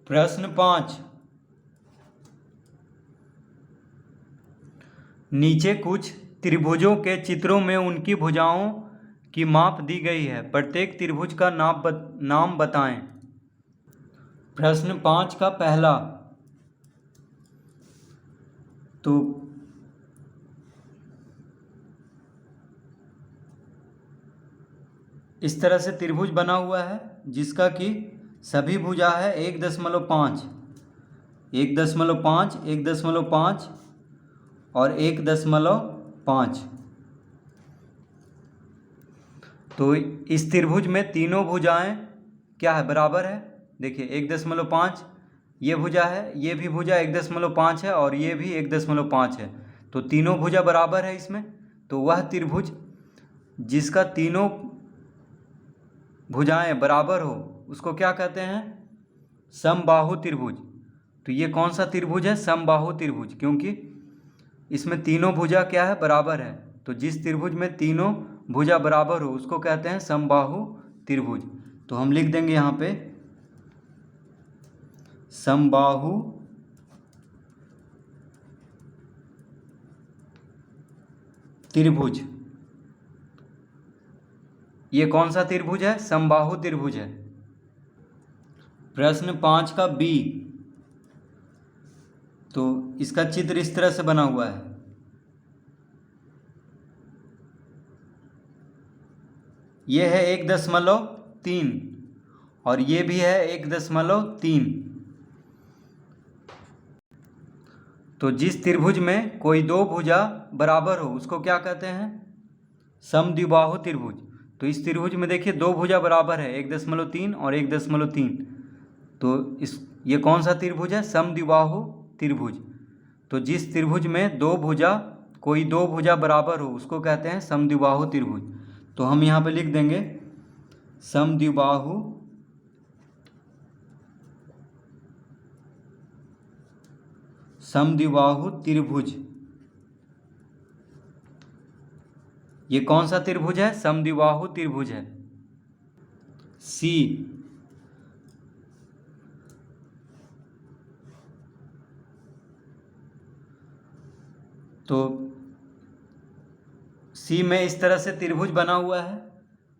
प्रश्न 5, नीचे कुछ त्रिभुजों के चित्रों में उनकी भुजाओं की माप दी गई है, प्रत्येक त्रिभुज का नाम बताएं। प्रश्न 5 का पहला, तो इस तरह से त्रिभुज बना हुआ है जिसका कि सभी भुजा है 1.5, 1.5, 1.5 और 1.5। तो इस त्रिभुज में तीनों भुजाएं क्या है, बराबर है। देखिए 1.5 ये भुजा है, ये भी भुजा 1.5 है और ये भी 1.5 है, तो तीनों भुजा बराबर है इसमें। तो वह त्रिभुज जिसका तीनों भुजाएं बराबर हो उसको क्या कहते हैं, समबाहु त्रिभुज। तो ये कौन सा त्रिभुज है, समबाहु त्रिभुज, क्योंकि इसमें तीनों भुजा क्या है, बराबर है। तो जिस त्रिभुज में तीनों भुजा बराबर हो उसको कहते हैं समबाहु त्रिभुज। तो हम लिख देंगे यहाँ पे समबाहु त्रिभुज। ये कौन सा त्रिभुज है, समबाहु त्रिभुज है। प्रश्न 5 का बी, तो इसका चित्र इस तरह से बना हुआ है। ये है 1.3 और ये भी है 1.3। तो जिस त्रिभुज में कोई दो भुजा बराबर हो उसको क्या कहते हैं, समद्विबाहु त्रिभुज। तो इस त्रिभुज में देखिए दो भुजा बराबर है 1.3 और 1.3। तो ये कौन सा त्रिभुज है, समद्विबाहु त्रिभुज। तो जिस त्रिभुज में कोई दो भुजा बराबर हो उसको कहते हैं समद्विबाहु त्रिभुज। तो हम यहाँ पे लिख देंगे समद्विबाहु त्रिभुज। ये कौन सा त्रिभुज है, समद्विबाहु त्रिभुज है। सी, तो सी में इस तरह से त्रिभुज बना हुआ है।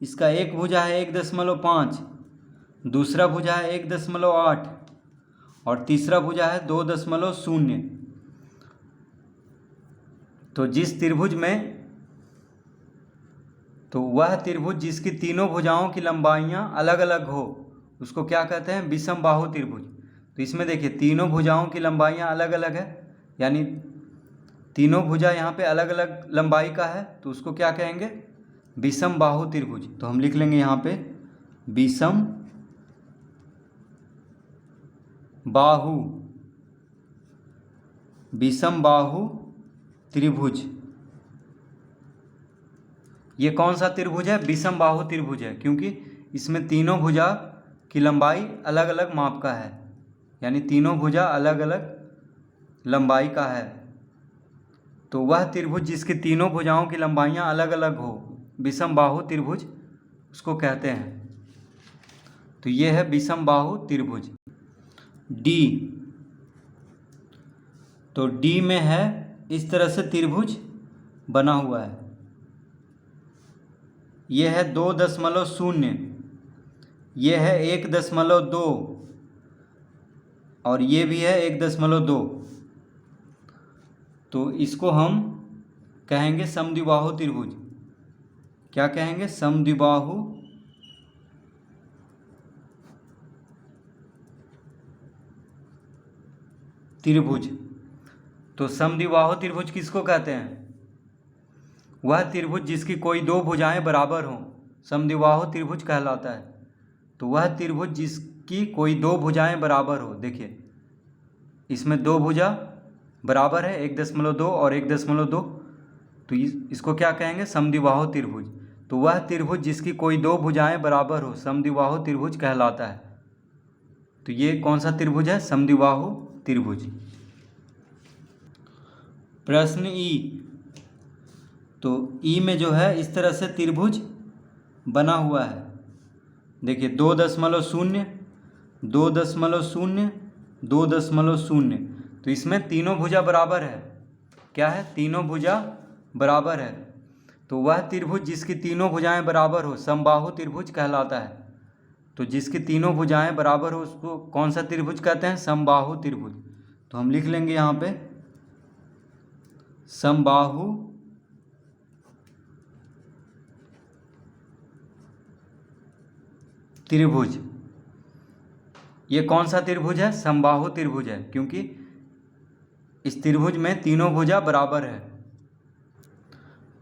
इसका एक भुजा है 1.5, दूसरा भुजा है 1.8 और तीसरा भुजा है 2.0। तो जिस त्रिभुज में, तो वह त्रिभुज जिसकी तीनों भुजाओं की लंबाइयां अलग अलग हो उसको क्या कहते हैं, विषम बाहु त्रिभुज। तो इसमें देखिए तीनों भुजाओं की लंबाइयां अलग अलग है, यानी तीनों भुजा यहाँ पे अलग अलग लंबाई का है, तो उसको क्या कहेंगे, विषम बाहु त्रिभुज। तो हम लिख लेंगे यहाँ पे विषम बाहु त्रिभुज। ये कौन सा त्रिभुज है, विषम बाहु त्रिभुज है, क्योंकि इसमें तीनों भुजा की लंबाई अलग अलग माप का है, यानी तीनों भुजा अलग अलग लंबाई का है। तो वह त्रिभुज जिसकी तीनों भुजाओं की लंबाइयां अलग अलग हो, विषम बाहु त्रिभुज उसको कहते हैं। तो ये है विषम बाहु त्रिभुज। डी, तो डी में है इस तरह से त्रिभुज बना हुआ है। यह है 2.0, यह है 1.2 और ये भी है 1.2। तो इसको हम कहेंगे समद्विबाहु त्रिभुज। क्या कहेंगे, समद्विबाहु त्रिभुज। तो समद्विबाहु त्रिभुज किसको कहते हैं, वह त्रिभुज जिसकी कोई दो भुजाएं बराबर हों, समद्विबाहु त्रिभुज कहलाता है। तो वह त्रिभुज जिसकी कोई दो भुजाएं बराबर हो, देखिए इसमें दो भुजा बराबर है 1.2 और 1.2, तो इसको क्या कहेंगे, समद्विबाहु त्रिभुज। तो वह त्रिभुज जिसकी कोई दो भुजाएं बराबर हो समद्विबाहु त्रिभुज कहलाता है। तो ये कौन सा त्रिभुज है, समद्विबाहु त्रिभुज। प्रश्न ई, तो ई में जो है इस तरह से त्रिभुज बना हुआ है। देखिए 2.0, 2.0 2.0। तो इसमें तीनों भुजा बराबर है। क्या है? तीनों भुजा बराबर है। तो वह त्रिभुज जिसकी तीनों भुजाएं बराबर हो समबाहु त्रिभुज कहलाता है। तो जिसकी तीनों भुजाएं बराबर हो उसको कौन सा त्रिभुज कहते हैं? समबाहु त्रिभुज। तो हम लिख लेंगे यहाँ पे समबाहु त्रिभुज। ये कौन सा त्रिभुज है? समबाहु त्रिभुज है, क्योंकि इस त्रिभुज में तीनों भुजा बराबर है।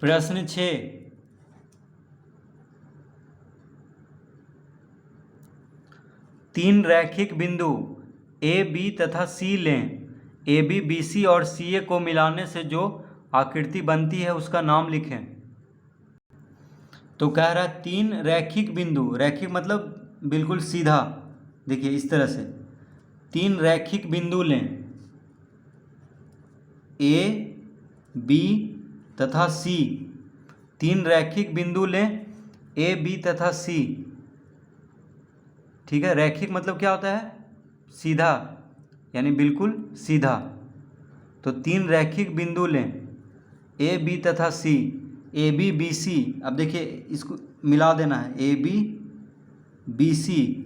प्रश्न 6, तीन रैखिक बिंदु ए बी तथा सी लें। ए बी बी सी और सी ए को मिलाने से जो आकृति बनती है उसका नाम लिखें। तो कह रहा है तीन रैखिक बिंदु, रैखिक मतलब बिल्कुल सीधा। देखिए इस तरह से तीन रैखिक बिंदु लें, ए बी तथा सी। तीन रैखिक बिंदु लें ए बी तथा सी। ठीक है, रैखिक मतलब क्या होता है? सीधा, यानी बिल्कुल सीधा। तो तीन रैखिक बिंदु लें ए बी तथा सी। ए बी बी सी, अब देखिए इसको मिला देना है, ए बी बी सी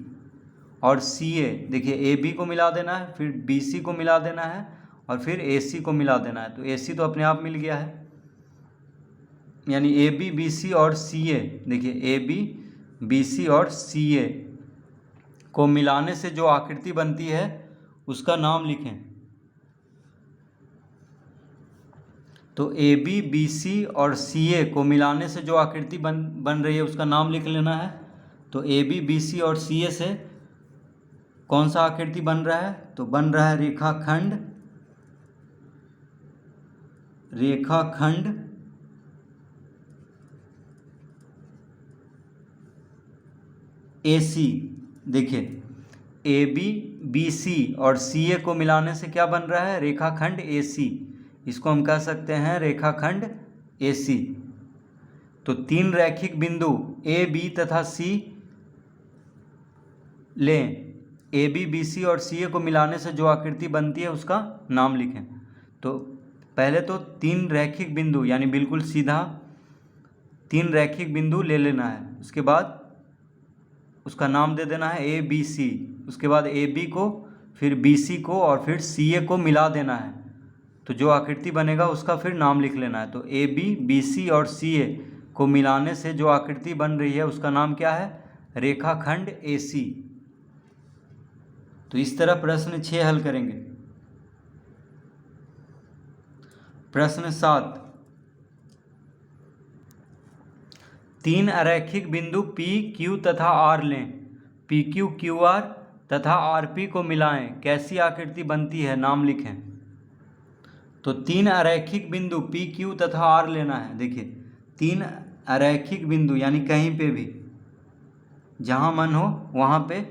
और सी ए। देखिए ए बी को मिला देना है, फिर बी सी को मिला देना है और फिर ए सी को मिला देना है। तो ए सी तो अपने आप मिल गया है, यानी ए बी बी सी और सी ए। देखिए ए बी बी सी और सी ए को मिलाने से जो आकृति बनती है उसका नाम लिखें। तो ए बी बी सी और सी ए को मिलाने से जो आकृति बन रही है उसका नाम लिख लेना है। तो ए बी बी सी और सी ए से कौन सा आकृति बन रहा है? तो बन रहा है रेखाखंड, रेखाखंड ए सी। देखिए ए बी बी सी और सी ए को मिलाने से क्या बन रहा है? रेखाखंड ए सी। इसको हम कह सकते हैं रेखाखंड ए सी। तो तीन रैखिक बिंदु ए बी तथा सी लें, ए बी बी सी और सी ए को मिलाने से जो आकृति बनती है उसका नाम लिखें। तो पहले तो तीन रैखिक बिंदु यानी बिल्कुल सीधा तीन रैखिक बिंदु ले लेना है, उसके बाद उसका नाम दे देना है ए बी सी। उसके बाद ए बी को, फिर बी सी को और फिर सी ए को मिला देना है। तो जो आकृति बनेगा उसका फिर नाम लिख लेना है। तो ए बी बी सी और सी ए को मिलाने से जो आकृति बन रही है उसका नाम क्या है? रेखाखंड ए सी। तो इस तरह प्रश्न 6 हल करेंगे। प्रश्न 7, तीन अरैखिक बिंदु P, Q तथा R लें। PQ, QR तथा RP को मिलाएं, कैसी आकृति बनती है? नाम लिखें। तो तीन अरैखिक बिंदु P, Q तथा R लेना है। देखिए तीन अरैखिक बिंदु यानी कहीं पे भी जहाँ मन हो वहाँ पे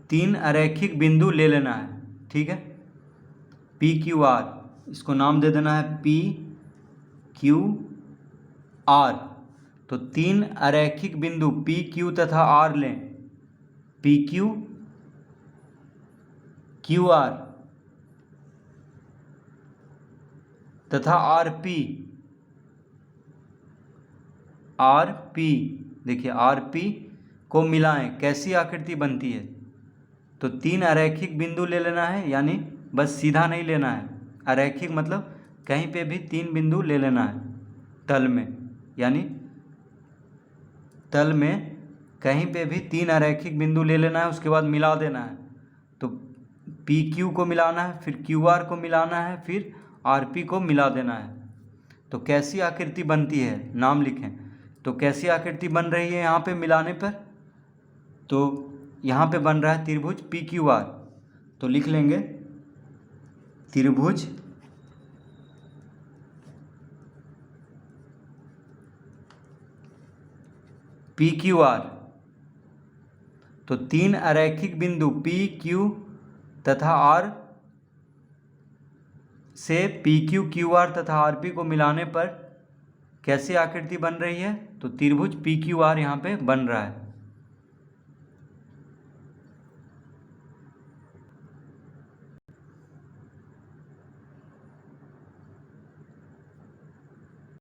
तीन अरैखिक बिंदु ले लेना है। ठीक है, P, Q, R, इसको नाम दे देना है P, Q, R। तो तीन अरैखिक बिंदु P, Q तथा R लें। P, Q, Q, R तथा R, P, R, P। देखिए R, P को मिलाएं, कैसी आकृति बनती है? तो तीन अरैखिक बिंदु ले लेना है, यानी बस सीधा नहीं लेना है। अरैखिक मतलब कहीं पे भी तीन बिंदु ले लेना है तल में, यानी तल में कहीं पे भी तीन अरैखिक बिंदु ले लेना है, उसके बाद मिला देना है। तो पी क्यू को मिलाना है, फिर क्यू आर को मिलाना है, फिर आर पी को मिला देना है। तो कैसी आकृति बनती है? नाम लिखें। तो कैसी आकृति बन रही है यहाँ पे मिलाने पर? तो यहाँ पे बन रहा है त्रिभुज पी क्यू आर। तो लिख लेंगे त्रिभुज पी क्यू आर। तो तीन अरैखिक बिंदु पी क्यू तथा आर से पी क्यू क्यू आर तथा आर पी को मिलाने पर कैसी आकृति बन रही है? तो त्रिभुज पी क्यू आर यहाँ पे बन रहा है।